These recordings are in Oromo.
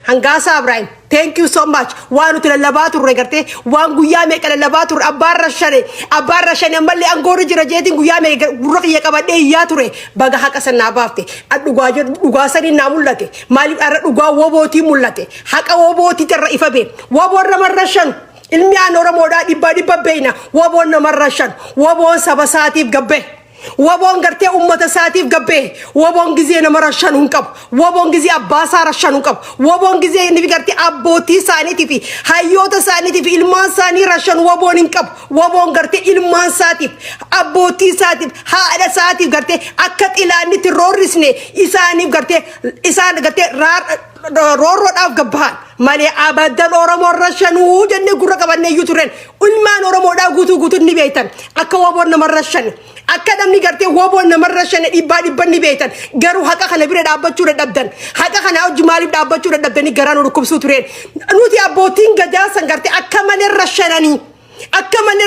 hangasa Ibrahim thank you so much wanu tilalabatu regarte wangu yame kalalabatu abarra shane malli angoro jira jeti guyame buraki yakabade yature baga haka sanna bafte adugajo dugasani namullate mali ara duga woboti mullate haka woboti terra ifabe woborra marrashan ilmi anora moda dibba beina wobon marrashan wobon sabasatif gabbe wabon garte ummata satif gabbe wabon gize na marashan hunkab wabon gize abbasa rashan hunkab wabon gize ni garte abboti sani tifi hayota sani tifi ilman sani rashan wabon hinkab wabon garte ilman satif abboti satif haada satif garte akkat ilani terrorisne isani garte roro daf gabban mali abadan oromo rashanu jenne gurra kabanne yuturen ulman oromo da gutu ni beitan akka wabon na marashan akadam ni garte wobon na marrashan ibadi ni betan garu haka kana bire da abbachu da dabdan haka kana ujmali da abbachu da dabdan garano rukum suturen nuti abotin gaja sangarte akamane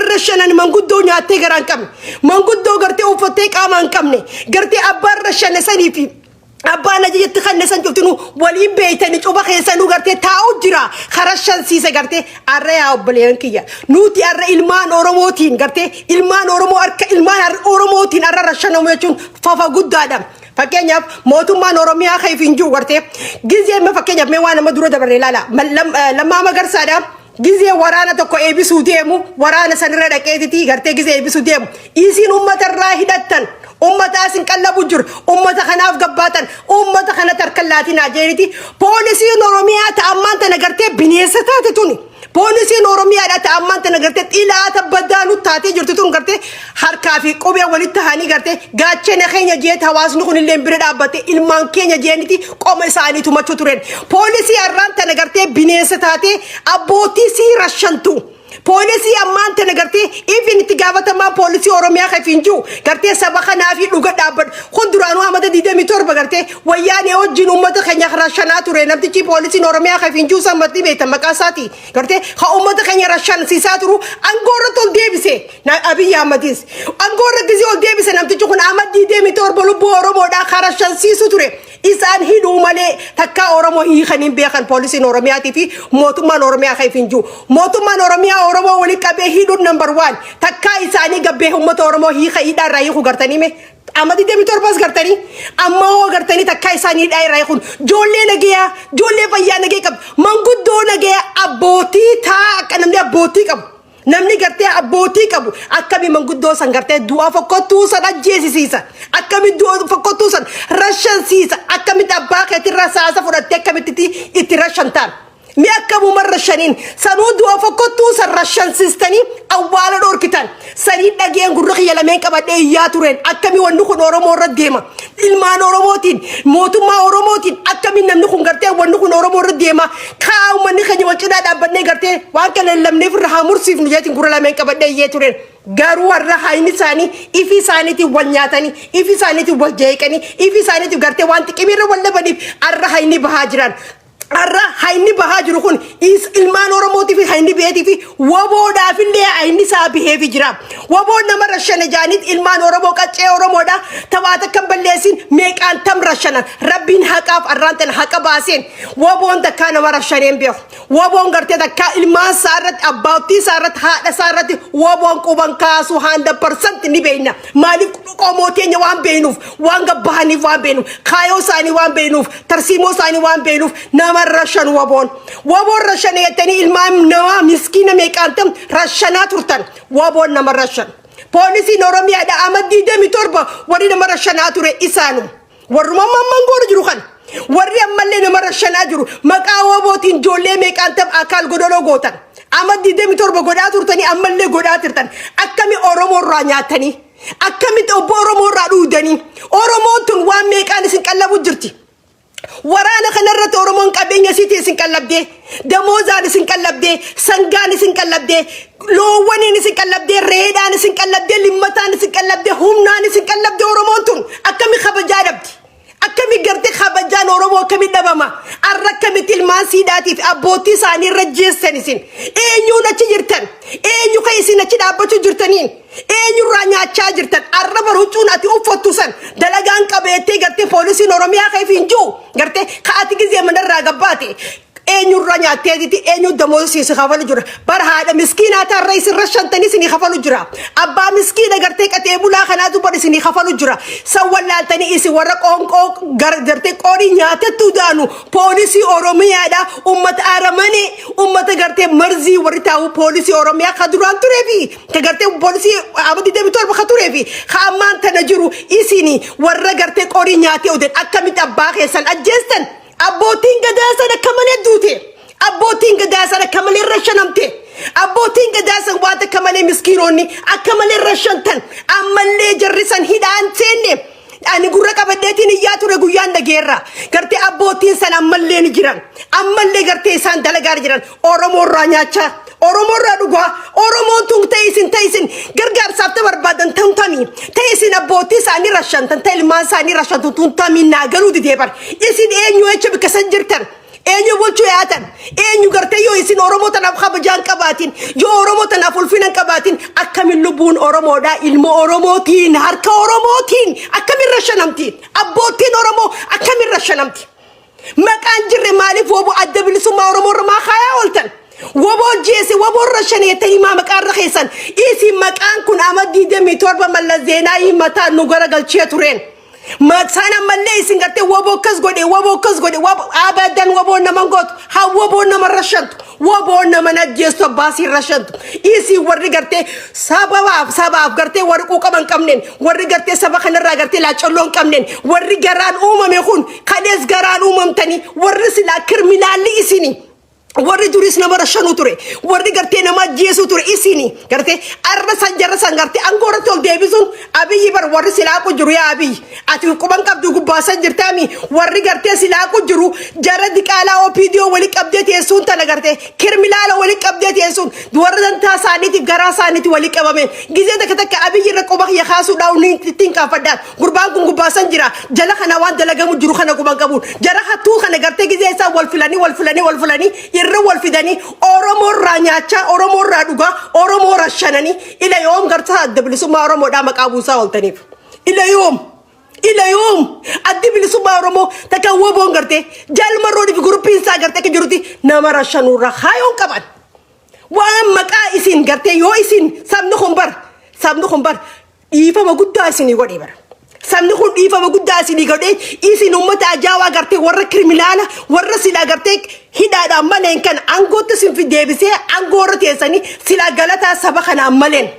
rashanani manguddo nyaate garan kam manguddo garte ufote qaman kamne garte abbar rashane sanifi abana jiyet khannesan joftinu wali beetani cuba khesanu garte taau jira kharashan sise garte arre ya oblenkiya nuti arre ilman oromotin garte ilman oromo arka ilman oromotin arre rashana mechun fafa guddadam fakenya motumman oromiya khayfinju garte gize me fakenya me wana maduro dabarre lala lamma magarsada gize warana to ko ebisu demu warana sanira da ketiti garte gize ebisu demu isin ummatar rahidatan ummata sin kallabu jur ummata khanaf gabbatan ummata khana tarkallati najeriti polisi oromiya ta amanta nagarte binesata tuni polisi oromiya ta amanta nagarte ila tabadalu taati jirtu tun garte har kafi qobe walitta hani garte gache ne khenya jet hawas nu kunille mbire dabate ilman kenya jeniti qome sani tu machu turen polisi arranta nagarte binesata te aboti si rashantu polisi amante nagarte even tigavata ma polisi oromiya khafinju garte sabakha nafi duga dabad khuduranu amada dide mitor bagarte wayane ojin ummata khanya kharashanatu renamti chi polisi oromiya khafinju samati beta makasati garte kha ummata khanya rashan sisaturu angora tol debise na abi amadis angora gizi ol debise namti chukun amad dide mitor bolu oromo da kharashan sisuture isan hidu male takka oromo hi khanin be khan polisi oromiya tifi motumman oromiya khafinju motumman oromiya oromo wali kabe hidu number 1 takka isani gabbe ummat oromo hi khaida rayi khu gartani me amadi de mitor pas gartani amma ho gartani takka isani dai rayi khun jolle nageya jolle payya nage kab manguddo nage aboti tha kanamne aboti kab namni garte aboti kabu akami manguddo san garte du'a fakkotu san ajjeesisa akami du'a fakkotu san rashan sisa akami tabaqati rasasa fudatte akami itti rashantan mi akabu marrashanin sanu du'a fakkotu san rashan sistani awwala dorkitan sari dageen gurri yalamen qabade yaturen akami wonnu ko oromo radema ilman oromotin motuma oromotin akami namni ko garte wonnu ko oromo radema kaaw man khani wacida dabane garte wa kala lamne furha mursif niyati gurri yalamen qabade yaturen garu warra hayni sani ifi saniti wanyatani ifi saniti wajjeekani ifi saniti garte wanti kimira walla badi arra hayni bahajiran arra hayni bahajiru kun is ilman oromoti fi hayni beeti fi wabo da fille hayni sabi hefi jira wabo nama rashana janit ilman oromo qacce oromo da tabata kamballesin meqan tam rashana rabbin haqaf arrantan haqa basen wabo onta kana marashanen be wabo ngarte takka ilman sarat abauti sarat hada sarat wabo quban kasu 100% ni beina malik qomote nya wan beinuf wanga bahani wan beinuf khayo sani wan beinuf tarsimo sani wan beinuf nama rashan wabon rashan yatani ilmam nawa miskina meqantam rashana turtan wabon nama rashan polisi oromiya da amadi de mitorba wari nama rashana ture isanu waruma mangor juru khan wari amalle nama rashana juru maqawa botin jolle meqantam akal godolo gotan amadi de mitorba goda turtani amalle goda turtan akami oromo ranyatani akami to oromo radudani oromo tun wa meqan sin qallabu jirti warana khanarrat oromon qabenya siti sin kallabde damoza ni sin kallabde sangani sin kallabde lowani ni sin kallabde reeda ni sin kallabde limmata ni sin kallabde humna ni sin kallabde oromon tun akami khabajadabti akami garte khabajan oromo kami dabama arrakami tilman sidati aboti sani rajjesen sin enyu na ci jirtan enyu kaysi na ci dabatu jirtanin enyu ranya cha jirtan arraba rucuna ti ufotu san dalagan qabete garte polisi oromiya khayfinju garte khaati gize mandar ragabati eenyu ranyaatteeti eenyu damoosii si kafalu jira bar haadha miskiinaa tarra isin rashantanii isin kafalu jira abbaa miskiina gartee qatee bulaa kanaatu bar isin kafalu jira sawwallaaltanii isin warra qoonqoo gartee qorii nyaatattu daanu poolisii oromiyaadha ummata aramanii ummata gartee marzii warri taa'u poolisii oromiyaa ka duraan tureefi ka gartee poolisii abadii deebitorba ka tureefi ka ammaan tana jiru isini warra gartee qorii nyaatee oden akkamitti abbaa keessan ajjeestan abbootiin gadaa sana kamalee duute abbootiin gadaa sana kamalee rashanamte abbootiin gadaa sana waata kamalee miskiinonni akkamalee rashantan ammallee jarrisan hidhaan seenne ani gurra qabaddeetiin iyyaa ture guyyaan dhageerra gartee abbootiin sana ammallee ni jiran ammallee gartee isaan dalagaa jiran oromoo irraa nyaachaa oromoo irraa dhugaa oromoon tun ta'isin gargaarsaaf ta barbaadan tamtami ta'isin abbootii isaanii rashantan ta ilmaan isaanii rashantan tun tamii naa galuu dideebar isin eenyu echa bikkasan jirtan eenyu bulchuu yaatan eenyu gartee yoo isin oromoo tanaaf kabajaan qabaatin yoo oromoo tanaaf ulfinan qabaatin akkamin lubbuun oromoodhaa ilma oromootiin harka oromootiin akkamin rashanamti abbootiin oromoo akkamin rashanamti maqaan jirre maaliif wobo adda bilisummaa oromoo irraa kaayaa ooltan wobo jeesi wobo rashaneetanii maa maqaan rakheessan isin maqaan kun amadii demii torba malla zeenaa himataan nu garagalchee tureen Maksana malee isin gartee waboo kas godhe abadan waboo nama gootu haa waboo nama rashantu waboo nama najjeestu abbaasii rashantu isi warri gartee sabaaf gartee warri quuqaman qabneen warri gartee saba kanarraa gartee laacolloon qabneen warri garaan uumame kun kadees garaan uumamtanii warri silaa kirminaalli isini warri duris nama rashanu ture warri gartee nama jeesu ture isini gartee arra sanjarra sangartee angoora tol deebisuun abiyyi bar warri silaa ku jiru yaa abiyyi ati quban qabdu gubbaasan jirtaami warri gartee silaa ku jiru jara diqaalaa opiidiyoo wali qabdee teessuun tana gartee kirmilaala wali qabdee teessuun warra dantaa isaaniitiif garaa isaaniiti wali qabameen gizee takka abiyyi irra quba kiyya kaasuudhaa unni ittiin kaafadhaan gurbaan kun gubbaasan jira jala kana waan dalagamu jiru kana quban qabuun jara hattuu kana gartee gizee isaa wal filanii irra wal fidanii oromoo irraa nyaachaa oromoo irraa dhugaa oromoo rashananii ila yoom gartaa adda bilisummaa oromoodhaa maqaa buusaa ooltaniif ila yoom adda bilisummaa oromoo takka woboon gartee jaalma roodii fi guruppiin isaa gartee akka jirutti nama rashanuurraa haayoon qaban waan maqaa isin gartee yoo isin sabni kun bar dhiifama guddaa isinii godhee bara sabni kun dhiifama guddaa isinii godhee isin ummata ajaawaa gartee warra kirminaala warra silaa gartee hidhaadhaan maleen kan angootti sin deebisee angoorra teessanii silaa galataa saba kanaan maleen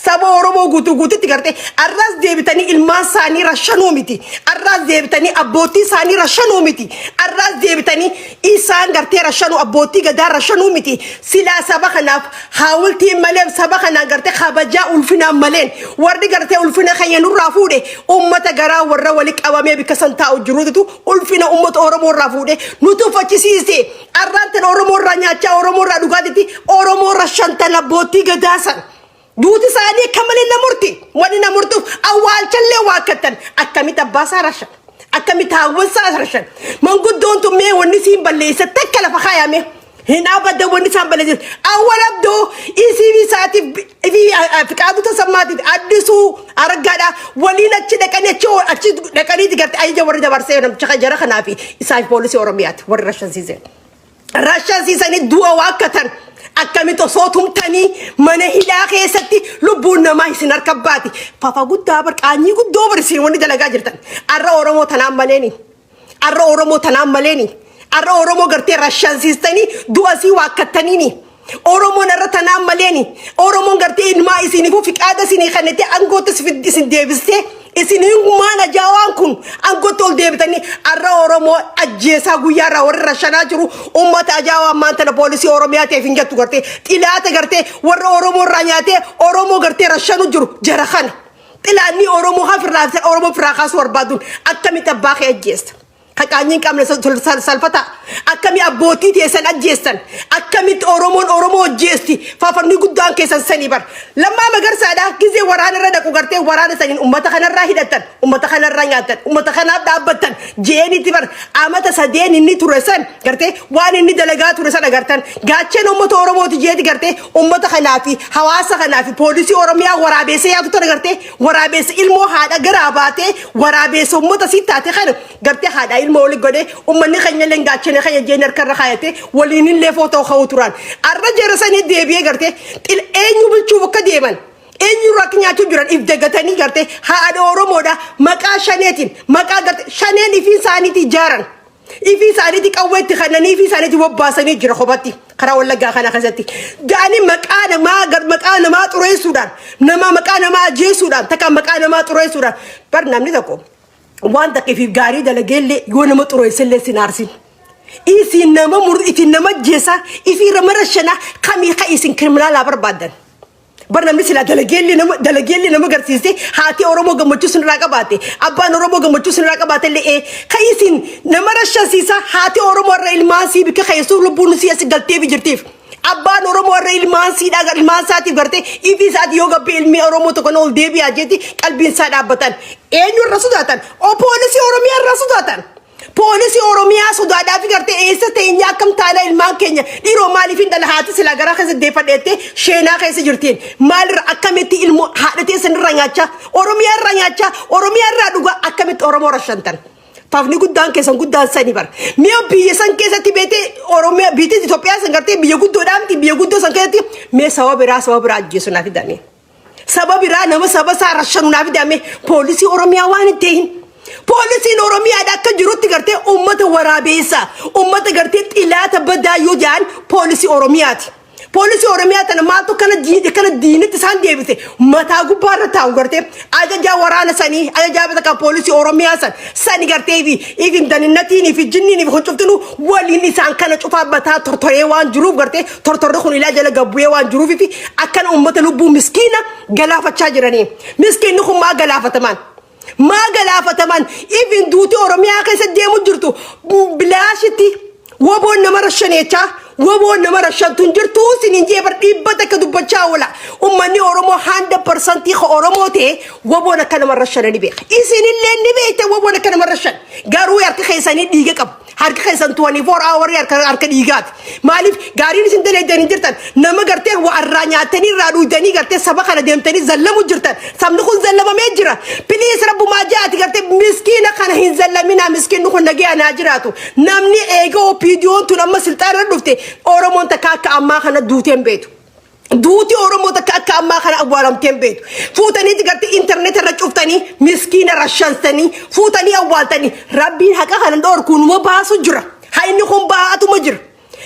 saba oromoo guutuutti gartee arraas deebitanii ilmaan isaanii rashanuu miti arraas deebitanii abbootii isaanii rashanuu miti arraas deebitanii isaan gartee rashanuu abbootii gadaa rashanuu miti silaa saba kanaaf haawultiin malee saba kanaan gartee kabajaa ulfinaan maleen warri gartee ulfina kanya nurraa fuudhe ummata garaa warra wali qabamee bikka san taa'u jiruutu ulfina ummata oromoo irraa fuudhe nutu fakkisiise arraantan oromoo irraa nyaachaa oromoo irraa dhugaatitti oromoo rashantan abbootii gadaasan duuti isaanii kamalee namurti wani namurtuuf awwaalchallee waakkatan akkamit abbaasaa rashan akkamit haawwansaa rashan manguddoon tummee wanni siin balleessa takka lafa kaayame hin abadda wanni isaan balleessan awwal abdoo isiif isaatiif fiqaatu tasammaatiif addisuu argaadha waliin achi dhaqaniiti garte ayija warri dabarsee namcha jara kanaa fi isaaf poolisii oromiyaati warri rashansiisanii du'a waakkatan akkamit osoo tumtanii mana hidhaa keessatti lubbuun namaa isin harkabbaati fafa guddaa barqaanyii guddoo barsiin wanni dalagaa jirtan arra oromoo tanaan maleeni arra oromoo gartee rashansiistanii du'asii waakkattaniini oromoon arra tanaan maleeni oromoon gartee ilmaa isiniifuu fiqaada isinii kannete angootti isin deebistee isiniin maana jaawaan kun angootti ol deebitanii arra oromoo ajjeesaa guyyaarraa warri rashanaa jiru ummata ajaawaan maantana poolisii oromiyaa ta'eef hin jettu gartee xilaata gartee warra oromoo irraa nyaatee oromoo gartee rashanu jiru jara kana xilaanni oromoo oromoo firaa kaasuu barbaaduun akkamitti abbaa kee ajjeesta kaqaanyiin qabne salfata akkami abbootii teessan ajjeessan akkamitti oromoo ajjeesti faafarni guddaan keessan sanii bar lammaa magarsaadha gizee waraana irra dhaqu gartee waraana saniin ummata kanarraa hidhatan ummata kanarraa nyaatan ummata kanaaf dhaabbatan jeenitti bar amata sadeen inni ture san gartee waan inni dalagaa ture san agartan gaacheen ummata oromooti jeeti gartee ummata kanaafi hawaasa kanaafi poolisii oromiyaa waraabeessa yaatu tana gartee waraabeessa ilmoo haadha garaa baatee waraabeessa ummata si taate kana gartee haadha مولی گده اومنی خیلی لنگاچه نه خیلی جنر کار خیاته ولینی لفوتو خاوتران آرژ رسانی دیبیه کرده تیل اینو بچو کدیمان اینو رکنیا تو جران ifdegatanii کرده ها oromo دا مکا شنیتین مکا کرده شنیل ifin سانیتی جارن ifin سانیتی قویت خننی ifin سانیتی وباسنی جرا خوباتی خرا ولا جا خنا خزتي جاني مكان ما قد مكان ما تروي السودان نما مكان ما جي السودان تكا مكان ما تروي السودان برنامج ذاكو وان تكي في غاري دلجل لي يونا ما تروي سلة سنارسين إيسي نما مرد إيسي نما جيسا إيسي رمرشنا كمي خايسين كرملا لابر بدن برنامج سلا دلجل لي نما قرسيسي هاتي أورومو جمتشو سنراكا باتي أبان أورومو جمتشو سنراكا باتي اللي إيه خايسين نما رشا سيسا هاتي أورومو الرئيل ماسي بك خايسو لبونو سياسي قلتي بجرتيف أبان أورومو الرئيل ماسي دا الرئيل ماساتي قرتي إيفي ساتي يوغا بيلمي أورومو تكونول ديبي أجيتي قلبين ساد أبتان إينو الرسوداتان أو بوليسي أوروميا الرسوداتان Polisi Oromia sudah ada fikir te esa te inya kam tala ilman Kenya di Romali fin dal hati sila gara khase defa dete shena khase jurtin mal akameti ilmu hadete sen rangacha Oromia raduga akameti Oromo rashantan Pavni guddan kesan guddan sani bar mio biye san kesa tibete Oromia bite Ethiopia san garte biye guddo dam ti biye guddo san keti me sawabira jesu na fidani sababira nama sabasa rashanu na fidami polisi Oromia wani tehin Polisi Oromia ada kejuruti garte umat warabesa umat garte ilata beda yujan polisi Oromia tan matu kana dini tisan debite mata gu barata garte aja jawarana sani aja jabata ka polisi Oromia sani garte even daninati ni fi jinni ni khochuftunu wali ni san kana chufa bata tortore wan juruf garte tortore khun ila jala gabuye wan juruf fi akan umat lubu miskina galafa chajrani miskin khum ma galafa taman ما قلافة تمان even دوتي أورميا كيس ديمو جرتو بلاشتي وابو نمر الشنيتا وابو نمر الشنتون جرتو سنين جيبر إبتك دو بچاولا أماني أورمو 100% تيخ أورمو تي وابو نكنا مر الشن نبيخ إسين اللي نبيت وابو نكنا مر الشن قارو يارك خيساني ديجا كب هارك خيسان 24 hour يارك ديجات مالف قارين سنتين دني جرتن نما قرتي وأرانيا تاني رادو دني قرتي سبق على دم تاني زلمو جرتن سامنخون زلمة مجرا بليس ربو ما جات قرتي مسكينة خنا هين زلمينا مسكين نخون نجي أنا جراتو نامني إيجو بيديون تنام سلطان ردفتي أورمون تكاك أما خنا دوتين بيتو دوتي أورمو تكاك أما خنا أبوالم تين بيتو فوتاني تقرتي إنترنت رجوفتاني مسكينة رشانتاني فوتاني أبوالتاني ربي هكا خنا دور كون وباسو جرا هاي نخون باعتو مجر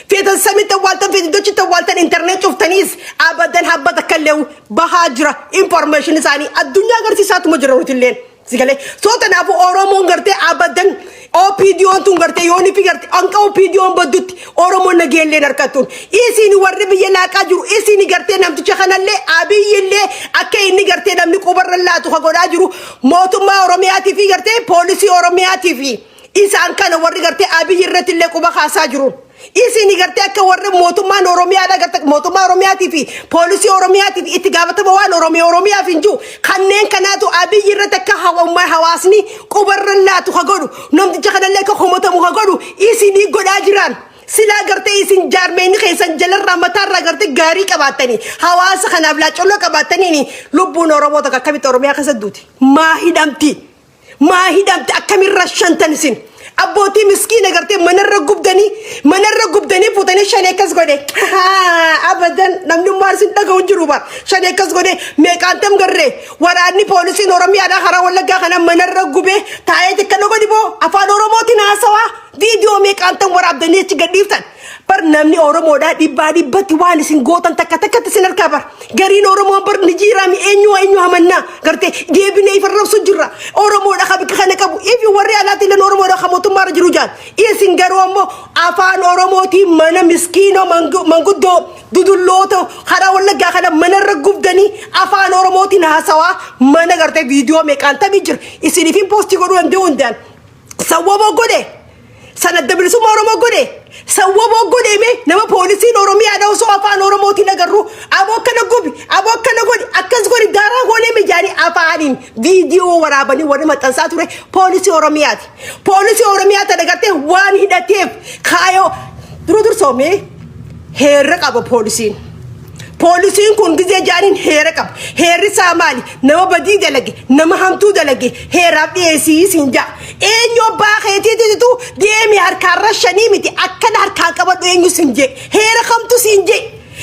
في تسمي توالتن في دوتشي توالتن إنترنت شوفتانيس أبدا هبدا كلو بهاجرة إنفورميشن ثاني الدنيا قرتي سات مجر روتين سيقالي صوتنا أبو أورمون قرتي أبدا opinion tu ngarte yoni figarte anka opinion badut oromo nagelle narkatun isini warri biye la kajuru isini garte nam tu chakhanalle abi yelle akay ni garte nam ni kobaralla tu khagoda juru motuma oromia tv garte police oromia tv isan kana warri garte abi yirratille ko ba khasa juru isini garte akka warri motuma oromia da garte motuma oromia tv police oromia tv itigabata bawan oromia finju khannen kanatu abi yirrata ka hawa ma hawasni kobaralla tu khagodu nom di chakhanalle ka khomota mu khagodu isini goda jiran sila garte isin jarmeni khaysan jalar ramatar garte gari qabatani hawas khana bla cholo qabatani ni lubbu oromo ta kabit oromia khasaduti ma hidamti akamir rashantan sin أبوتي مسكينة قرتي من الرقبدني فوتني شنيكس قدي أبدا نمنو مارسين تقول جروبا شنيكس قدي ميكانتم قرري وراني بوليسي نورمي أنا خرا ولا جاخنا من الرقبة تايت كنو قدي بو أفاد أوروموتي ناسوا فيديو ميكانتم ورابدني تقديفتن پر namni oromo da dibadi bati wali sin gotan takata sinar kabar garin oromo bar nijirami enyu hamanna garte gebine ifarrab sujura oromo da khabik khana kabu ifi warri alati len oromo da khamotu mar jirujan isin garomo afan oromo ti mana miskino manguddo dudulloto khara wala ga khana mana ragubdani afan oromo ti nasawa mana garte video me kanta bijir isini fin posti godu ande undan sawabo gode sanad dablisu oromo gode سووا قولي مي نما بوليسين أورومي أنا وسوا فان أورومو تناقرو أبوك كنا قولي أكز قولي دارا قولي مي جاني أفانين فيديو ورابني ورما تنساتوري بوليسي أوروميات نقرتي وان هداتيف خايو درو سومي هيرق أبو بوليسين Poolisiin kun gizee jaaniin heera qaba. Heerri isaa maali? Nama badii dalage, nama hamtuu dalage, heeraaf dhiyeessii siin jaa. Eenyu abbaa keetiititu deemee harkaarra shanii miti akkana harkaan qabadhu eenyu siin jee. Heera kamtu siin jee.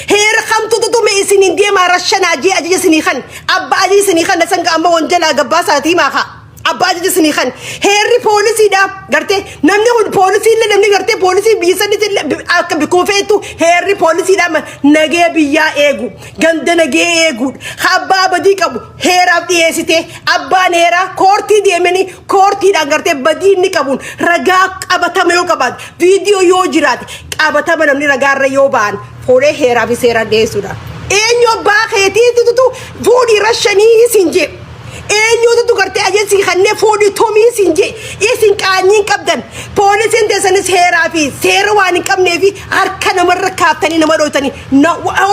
Heera kamtu tutume isiniin deemaa rashanaa jee ajaja isinii kan. Abbaa ajaja isinii kan nasan ga'amma wanjalaa gabbaa saatii maakaa. Abbaa ajaja isinii kan. Heerri poolisiidhaaf gartee namni kun poolisiillee namni gartee poolisii biyya sanitti akka bikuufeetu heerri poolisiidhaaf nagee biyyaa eegu ganda nagee eeguudha. Abbaa badii qabu heeraaf dhiyeessite abbaan heeraa koortii deemanii koortiidhaan gartee badii inni qabuun ragaa qabatama yoo qabaate viidiyoo yoo jiraate qabatama namni ragaarra yoo ba'an fuudhee heeraa fi seeraan dhiyeessuudha. Eenyu abbaa keetiitutu fuudhii rashanii siin jee. Eenyuutu gartee ajeessi kanneen fuudhii tomii siin jee isin qaanyiin qabdan poolisiin teessanis heeraa fi seera waan hin qabnee fi harka namarra kaaftanii nama dhootanii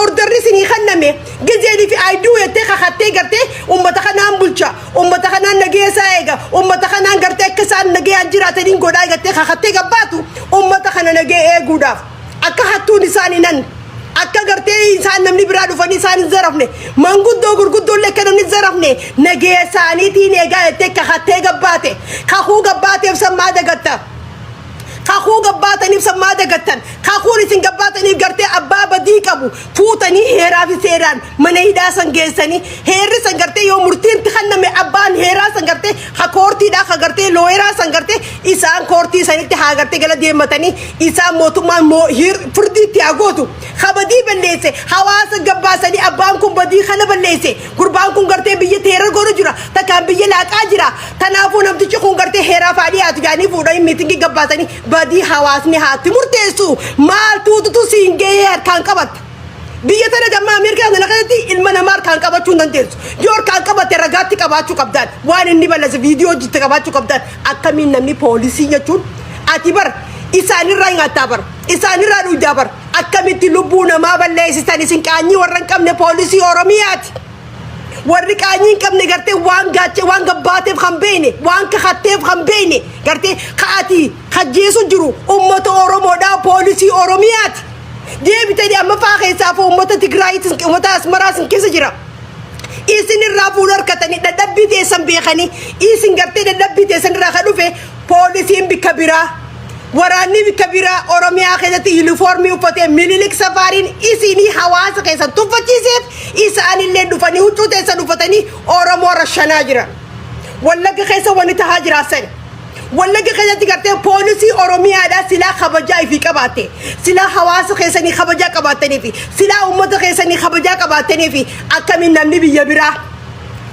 ordarri isinii kanname gizeenii fi ayduu jettee kakattee gartee ummata kanaan bulcha ummata kanaan nageessaa eega ummata kanaan gartee akka isaan nagayaan jiraataniin godhaa eegattee kakattee gabbaatu ummata kana nagee eeguudhaaf akka hattuun isaanii nan akka gartee isaan namni biraa dhufanii isaan zarafne manguddoo gurguddoollee akka namni zarafne nagee isaaniitiin eegaa jettee kakattee gabbaate kakuu gabbaateef sammaa dagatta kakuu gabbaataniif sammaa dagattan kakuun isin gabbaataniif gartee abbaa badii qabu fuutanii heeraa fi seeraan mana hidhaa san geessanii heerri san gartee yoo murtiin kanname abbaan heeraa san gartee ha koortiidhaa ha gartee looyeraa san gartee isaan koortii sanitti haa gartee gala deematanii isaan mootummaan furdiitti haa gootu ha badii balleesse hawaasa gabbaasanii abbaan kun badii kana balleesse gurbaan kun gartee biyya teera godhu jira takkaan biyya laaqaa jira tanaafuu namtichi kun gartee heeraa faadhii haatu jaanii fuudhanii miitingii gabbaasanii badii hawaasni haati murteessu maal tuututu siin gahee harkaan qabatte biyya tana damma Ameerikaa kana kanatti ilma namaa harkaan qabachuu hin dandeessu yoo harkaan qabatte ragaatti qabaachuu qabdaan waan inni balleesse viidiyoo jitte qabaachuu qabdaan akkamiin namni poolisii jechuun ati bar isaanirraa nyaataa bar isaanirraa dhugdaa bar akkamitti lubbuu namaa balleessisan isin qaanyii warra hin qabne poolisii Oromiyaati. Warri qaanyiin qabne gartee waan gaache waan gabbaateef kan beene waan kakatteef kan beene gartee kaati kajjeesu jiru ummata Oromoodhaa poolisii Oromiyaati. Deebitanii amma faa keessaa fi ummata Tigraayitis ummata Asmaraasin keessa jira. Isin irraa fuudhu harkatanii dadhabbii teessan beekanii isin gartee dadhabbii teessan irraa kan dhufe poolisiin bikka biraa waraanni bikka biraa Oromiyaa keessatti yuunifoormii uffatee mililik safaariin isinii hawaasa keessan tuffachiiseef isaanillee dhufanii huccuu teessan uffatanii Oromoo rashanaa jiran. Wallagga keessa wanni tahaa jiraasan. Wallagga keessatti gartee poolisii Oromiyaadhaa silaa kabajaa ifii qabaate silaa hawaasa keessanii kabajaa qabaatanii fi silaa uummata keessanii kabajaa qabaatanii fi akkamiin namni biyya biraa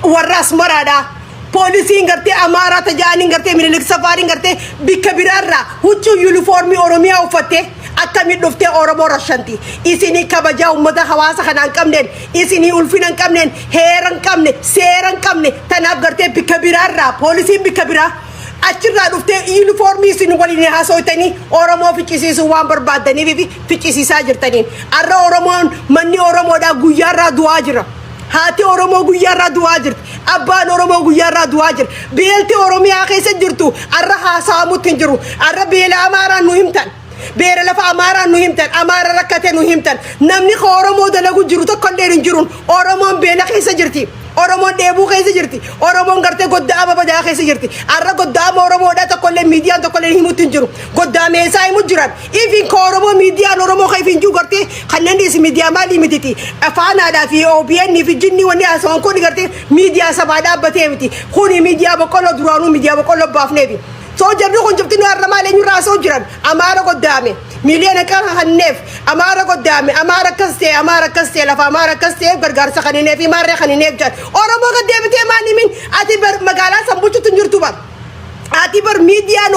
warra Asmaraadhaa poolisiin gartee Amaaraa tajaajilin gartee mililik safaariin gartee bikka biraarraa huccuu yuunifoormii Oromiyaa uffattee akkamiin dhuftee Oromoo rashanti isinii kabajaa uummata hawaasa kanaan qabneen isinii ulfina hin qabneen heera hin qabne seera hin qabne tanaaf gartee bikka biraarraa poolisiin bikka biraa achirraa dhuftee yuunifoormii isin waliin haasawtanii Oromoo ficcisiisuu waan barbaadaniif fi ficcisiisaa jirtaniin arra Oromoon manni Oromoodhaa guyyaarraa du'aa jira. Haati Oromoo guyyaarraa du'aa jirti. Abbaan Oromoo guyyaarraa du'aa jira. Beelti Oromiyaa keessa jirtu arra haasa'amutti hin jiru. Arra beela Amaaraan nu himtan. Beela lafa Amaaraan nu himtan. Amaara rakkate nu himtan. Namni Oromoo dalagu jiru tokkollee hin jiruun Oromoon beela keessa jirti. Oromoon dheebuu keessa jirti. Oromoon gartee goddaama badaa keessa jirti. Arra goddaama Oromoodhaa tokkollee miidiyaan tokkollee himutti hin jiru. Goddaama eessaa himu jiran. Ifin ka Oromoo miidiyaan Oromoo ka ifin jiru gartee kanneen dhiisi miidiyaa maalii mititi. Afaanaadhaa fi OBN fi jinni wanni haasawwan kun gartee miidiyaa sabaa dhaabbatee miti. Kuni miidiyaa boqqolloo duraanuu miidiyaa boqqolloo baafneefi. Soo jarri kun jabtinu har'a maal eenyu raasoo jiran Amaara goddaame miliyoona kan hanneef Amaara goddaame Amaara akkas ta'e lafa Amaara akkas ta'e gargaarsa kanineef maarree kanineef jedhan Oromoo gad deebitee maal himin ati magaalaa san bulchuutu hin jirtu bar ati bar miidiyaan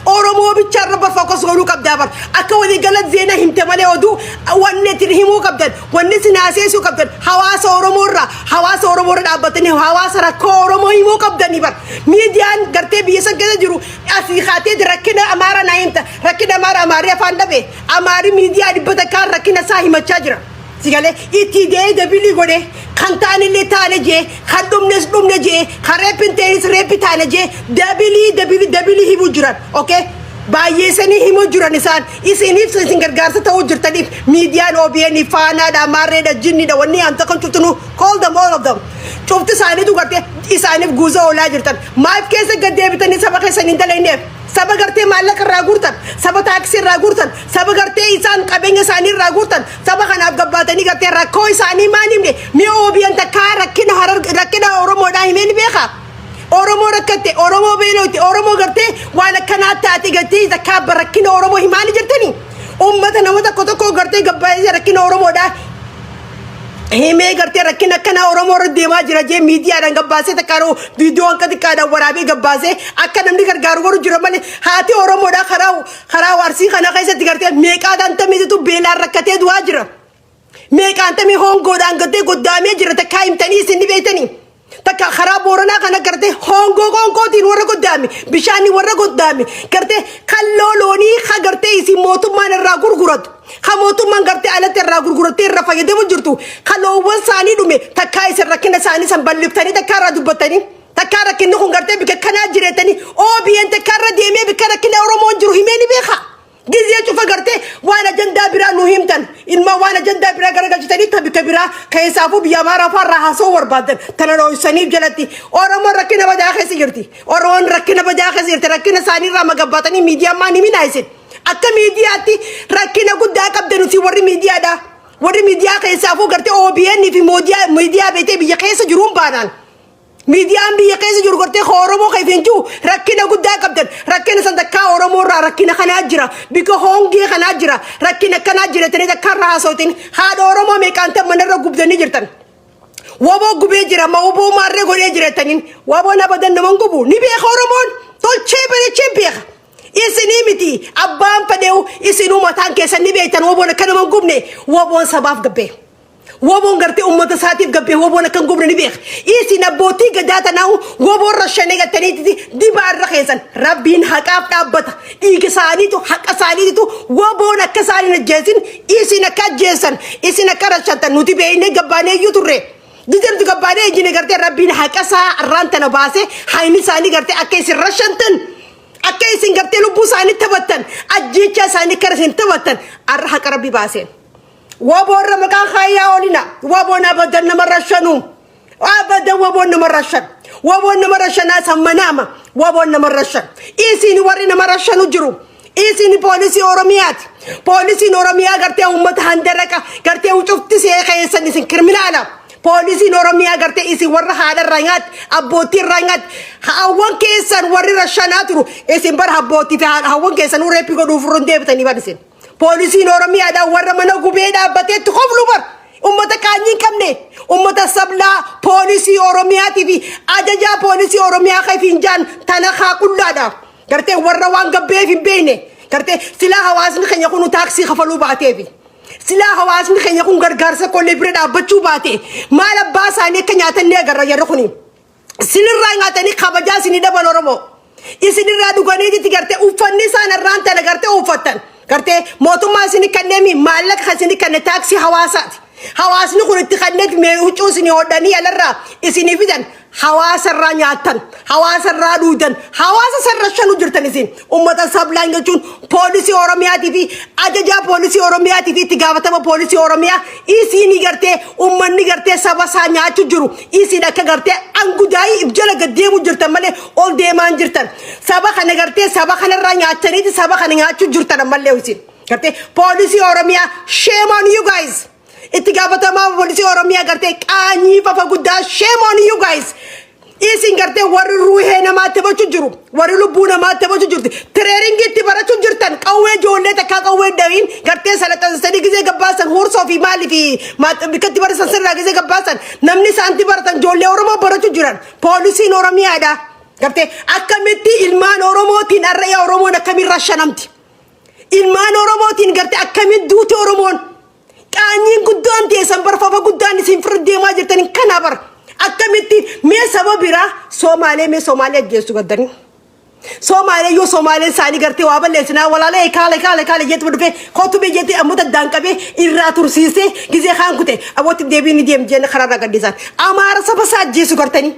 Oromoo bicharra fokus godhuu qabdaa bar akka walii galat zeena himte malee oduu wanni itti himuu qabdan wanni sinaaseessuu qabdan hawaasa Oromoorraa dhaabbatanii hawaasa rakkoo Oromoo himuu qabdanii bar miidiyaan gartee biyya san keessa jiru asii kaatee rakkina Amaara naa himta rakkina Amaarii afaan dhabe Amaari miidiyaa dhibbata kaan rakkina isaa himachaa jira. Sigale itti dee dabili godhe kan taanillee taane jee kan dhumne jee kan reepinteenis reepi taane jee dabili himu jiran okay baay'eessanii himu jiran isaan isiniif isin gargaarsa ta'uu jirtanii saniif miidiyaan OBN faanaadha marreedha jinniidha wanni anta kan cutunu call them all of them cufti isaaniitu gartee isaaniif guuza oolaa jirtan maaf keessa gaddeebitanii saba keessanii dalayneef saba gartee maallaqa irraa guurtan saba taaksii irraa guurtan saba gartee isaan qabeenya isaanii irraa guurtan saba kanaaf gabbaatanii gartee rakkoo isaanii maanimne mi OBN takkaa rakkina Oromoodhaa himeen beekaa Oromo rakkatte Oromo beeloti Oromo garte waan akkana taati garte zakka barakkina Oromo himaani jirtani ummata namata tokko garte gabbaayee rakkina Oromoodha hime garte rakkina kana Oromo Dema jira je media dhan gabbaase takaro video an kadikada warabe gabbaase akka namni gargaaru goru jira male haati Oromoodha kharaaw arsi kana keessatti garte meeqa danta miitu beela rakkate du'a jira meeqa antami hongoodhaan garte goddaamee jira takka himtanii isin beeytanii takka kharab borana kana garte hongo tin warra goddaami bishani warra goddaami garte kalloloni kha garte isi mootummaan irraa gurguratu kha mootummaan garte alatti irraa gurgurate irra fayyadamu jirtu kalloowwan saanii dhume takka isin rakkina saanii san balliftanii takka irraa dubbatanii takka rakkinni kun garte bika kana jireetanii OBN takka irra deemee bika rakkina Oromoon jiru himeeni beeka giziya cufa garte waan ajanda bira nu himtan ilma waan ajanda bira garagalchitanii tabika bira kaysaafu biya mara farra haso warbaadan tanano sanif jalatti Oromo rakkina badaa keessa jirti Oromoon rakkina badaa keessa jirti rakkina saanii irraa magabbaatanii miidiyaa maani minaayisin akka miidiyaatti rakkina guddaa qabdanu si warri miidiyaa kaysaafu garte OBN fi miidiyaa beetee biyya keessa jiruun baanaan miidiyaan biyya keessa jiru garte Oromo kayfinju rakkina guddaa qabdan rakkina sandakka Oromo irraa rakkina kana jira biko hongee kana jira rakkina kana jira tani takka raasotin haadha Oromo meeqanta manarra gubdanii jirtan wabo gubee jira mawbo marre godee jirtanin wabo nabadan naman gubu ni beeka Oromoon tolchee bareechee beeka isinii miti abbaan fadheew isinuu mataan keessan ni beektan wabo kana man gubne wabo sabaaf gabbee wabon garte ummata saatiif gabbe wabon kan gubne ni beek isina booti gadata naaw wabon rashane gatani dibaar rakhesan rabbin haqaaf dhabbata dhiigisaanitu haqa saanitu wabon akka saani najeesin isina ka jeesan isina karashanta nuti beeyne gabbaane yuturre gidertu gabbaane jine garte rabbin haqa saa rantana baase hayni saani garte akka isin rashantan akka isin garte lubbu saani tabattan ajjeecha saani karasin tabattan arra haqa rabbi baase وابور مكان خايا ولنا وابونا بدنا مرشنو أبدا وابونا مرشن وابونا مرشن ناس منامة وابونا مرشن إيسيني ورينا مرشنو جرو إيسيني بوليسي أورميا قرتي أمة هندركا قرتي وشفت سيخي سنسين كرمينالا بوليسي أورميا قرتي إيسي ورا هذا الرنات أبوتي الرنات هاوان كيسان وري رشاناترو إيسين بر هبوتي في هاوان كيسان وريبي قدو فرندي بتاني بارسين Polisi Oromiyaa da warra mana gubee dhaabbatee tuqoflu bar ummata kaanyiin qabne ummata sablaa polisi Oromiyaati fi ajaja polisi Oromiyaa kayfinjaan tana haa qullaadha gartee warra waan gabbeef hin beekne gartee silaa hawaasni keenya kun taaksii kafaluu baateefi silaa hawaasni keenya kun gargaarsa kollee bira dhaabbachuu baate maal abbaa isaanii akka nyaatanii agarra yeroo kuni sinirraa nyaatanii kabajaa isinii daban Oromoo isinirraa dhuganii gartee uffanni isaan irraan tana gartee uffattan garte mootummaa isini kanneemi maallaqa kasini kanne taaksii hawaasaati hawaasni kun itti kanneet mee huccuu isini hodhanii alarraa isini fidan hawaasa irraa nyaattan hawaasa irraa dhuudan hawaasa sarrashanu jirtan isin ummata sablaan jechuun poolisii Oromiyaatii fi ajajaa poolisii Oromiyaatii fi itti gaafatama poolisii Oromiyaa isini gartee ummanni gartee saba isaa nyaachuu jiru isin akka gartee angudaayii ibjala gaddeemu jirtan malee ol deemaan jirtan saba kana gartee saba kanarraa nyaachaniiti saba kana nyaachuu jirtan malee isin gartee poolisii Oromiyaa shame on you guys itti gaafatama poolisii Oromiyaa gartee qaanyii fafa guddaa shame on you guys isin gartee warri ruuhee namaatti bachu jiru warri lubbuu namaatti bachu jirti training itti barachuu jirtan qawwee ijoollee takka qawwee dawiin gartee salaxansanii gizee gabbaasan hursoo fi maali fi bikkatti barasan sirraa gizee gabbaasan namni saanti baratan ijoollee Oromoo barachuu jiran poolisiin Oromiyaadha gartee akkamitti ilmaan Oromootiin arraya Oromoon akkamiin rashanamti ilmaan Oromootiin gartee akkamiin duuti Oromoon qaanyiin guddaan teessan barfafa guddaan isin fira deemaa jirtan kana bar akkamitti mee sababira Somaalee ajjeessu gaddani Somaalee yoo Somaalee saani gartee waa balleessinaa walaalee kaale jeetu dhufe kootu bee jeetti ammata daanqabee irraa tursiisee gizee kaan kute abootti deebiin deem jenne karaarraa gaddisan Amaara saba isaa ajjeessu gartani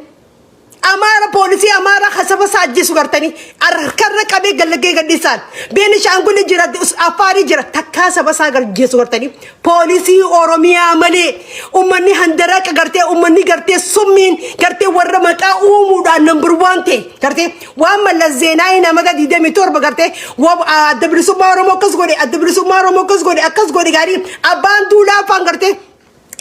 Amara polisi amara khasaba sajje sugartani arkarra qabe galage gadisan beni shangul jira afari jira takka saba sagar je sugartani polisi oromia male ummanni handara garte ummanni garte summin garte warra maqa umuda number 1 te garte wa mala zenai na maga dide mitor bagarte wa adabri sumaro mokas gode adabri sumaro mokas gode akas gode gari abandula fangarte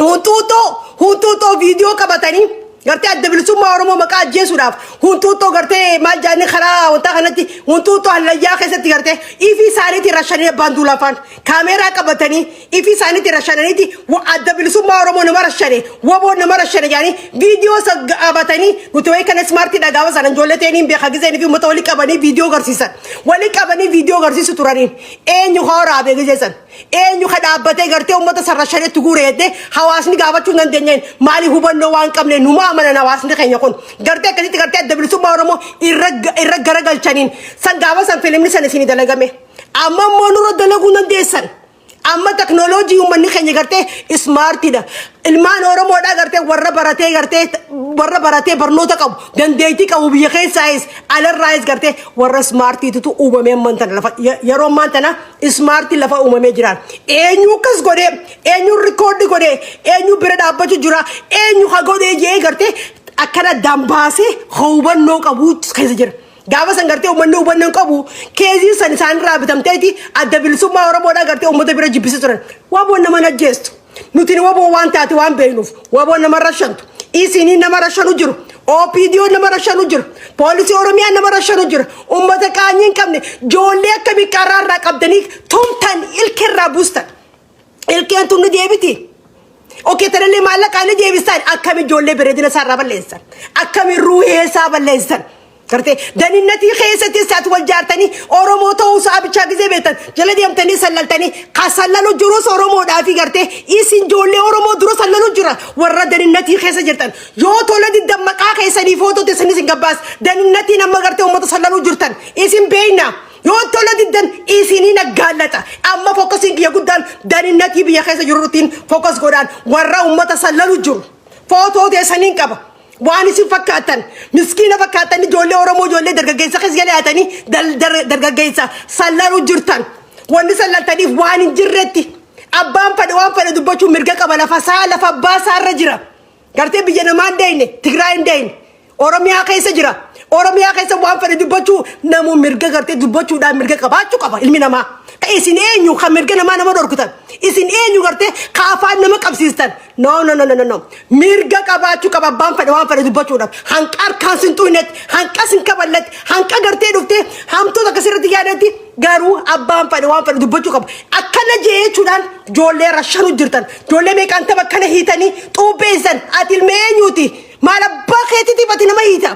hututo video kabatani garte adabli summa oromo maqa jesuraf huntuto garte mal jani khara wanta kanati huntuto halaya khesati garte ifi saniti rashani bandula fan camera qabatani ifi saniti rashaniti wa adabli summa oromo namarashani wabo namarashani yani video sabatani gutway kan smart daga wasan joleteni be khagizeni fi mutawli qabani video garsisan wali qabani video garsisu turanin enyu khara be gejesan enyu khadabate garte ummata sarashani tugurede hawasni gabachu nandenyen mali hubanno wan qabne numa mana nawasni khenya kon garte kali garte adabli summa oromo irra garagal chanin sangaba san film ni sanesini dalagame amma monuro dalagu nandesan amma technology umani khenya garte smart ida ilman oromo da garte warra barate barnota qab gandeyti qab biya khaysa ala rais garte warra smart itu umame mantan lafa yaro mantana smart lafa umame jiran enyu kas gode enyu record gode enyu birada abachu jura enyu khagode je garte akara dambase khoban no qabu khaysa jira gaba sangarte umanno ubanno qabu kezi san rabitamteti adabil summa oromo da garte umata bira jibisi turan wabo na mana gesto nutini wabo wantati wan beinuf wabo na marashantu isini na marashanu jiru opidio na marashanu jiru polisi oromia na marashanu jiru ummata kanyin kamne jolle kabi qararra qabdani tumtan ilkirra bustan ilkentu nu debiti okay tarale malaka ne debistan akami jolle beredina sarra ballesan akami ruhe sa ballesan garte daninati khayesati sat wal jartani oromo to sabicha gize betan jaladi amtani sallaltani qasallalu jurus oromo dafi garte isin jolle oromo duro sallalu jura warra daninati khayesa jirtan yo toladi damqa khaysani photo te sani singabbas daninati namma garte umma sallalu jurtan isin beina yo toladi dan isini nagalata amma focusing ya guddan daninati biya khayesa jurutin focus godan warra umma sallalu jur photo te sanin qaba واني سفكاتن مسكينه فكاتن جولي اورمو جولي درغغيسا خزيلاتني درغغيسا سلالو جرتن واني سلالتني واني جرتي ابان فد دبچو مرغا قبل فساله فباسا رجرا غارتي بيجنا ما دين تግራይ دين اورميا كيس جرا اورميا كيس وان فد دبچو نمو مرغا غارتي دبچو دا مرغا قباچو قبا المينما كايسين انيو خمرغا ما نما دوركتن isin enyu garte kaafan nama qabsistan no mirga qabachu qabban fada wan fada dubachu dab hanqar kansintu net hanqasin kaballat hanqa garte dufte hamto da kasirati yaadati garu abban fada wan fada dubachu qab akkana jechudan jolle rashanu jirtan jolle me kanta bakkana hitani tubesan atil menyuti mala baketi tifati nama hita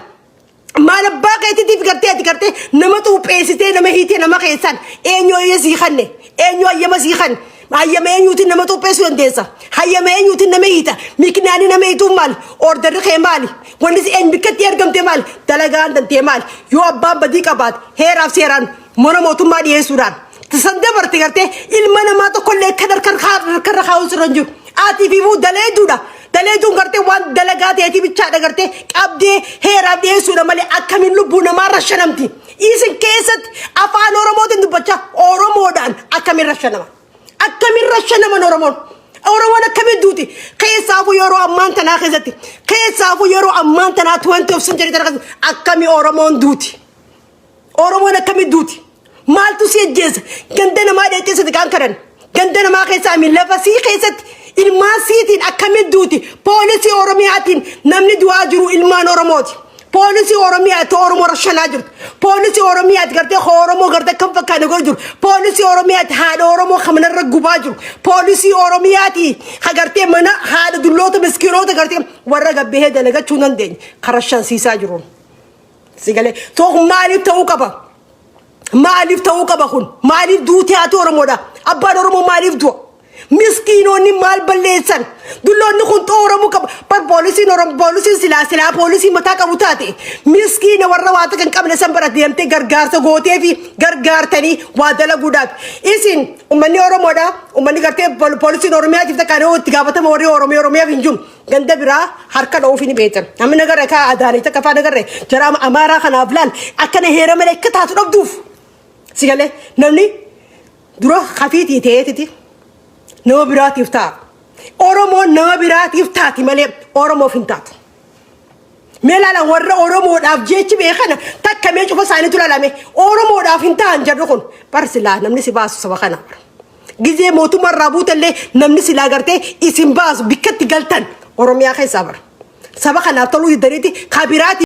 mala baketi tif garte nama tupesite nama hite nama khesan enyo yesi khanne enyo yemasi khan ayame enyuti nama to peso ndesa hayame enyuti nama ita miknani nama itu mal order khemali wani si en bikat yergamte mal dalagan dan temal yo abba badi kabat her afseran mono motumma di suran tsande barti garte ilmana ma to kolle kadar kar khaus ranju ati fi mu daledu garte wan dalagati ati bicha da garte abde her abde sura mali akamin lubuna marashanamti isin kesat afan oromo tindu bacha oromo dan akamin rashanama akamin rashana man oromo akamin duti qesafu yoro amantana khizati qesafu yoro amantana 20th century tarqas akami oromo duti oromo akamin duti maltu sejez gandana ma de tesat kankaran gandana ma qesami lafasi qesat ilmasitin akamin duti policy oromiatin namni duajiru ilman oromoti policy oromia to oromo rashana jir policy oromia garte oromo garte kam fakane go jir policy oromia ha oromo khamna raguba jir policy oromia ti garte mana ha duloto miskinoto garte waraga behe dalaga chunan den kharashan sisa jirun sigale to malif tawqaba khun malif duti ati oromo da abba oromo malif do miskiinonni maal balleessan dulloonni kun oromo par poolisiin oromo poolisiin silaa poolisii mataa qabu taate miskiina warra waata kan qabne san bara deemtee gargaarsa gootee fi gargaartanii waa dalaguudhaaf isin ummanni oromoodha ummanni gartee poolisiin oromiyaa jifta kanoo itti gaafatama warri oromiyaa hin jiru ganda biraa harka dhoofi ni beekan namni nagarre kaa adaanii takka faa nagarre jara amaaraa kanaaf laal akkana heera malee akka taatu dhabduuf sigalee namni dura kafiitii ta'eetiti nama biraatiif ta'a oromoo nama biraatiif taati malee oromoof hin taatu meelaala warra oromoodhaaf jechi beekana takka mee cufa isaaniitu lalame oromoodhaaf hin ta'an jarri kun barsilaa namni si baasu saba kana gizee mootummaarraa buutallee namni silaa gartee isin baasu bikkatti galtan oromiyaa keessaa bara saba kanaaf toluu diddaniiti kabiraati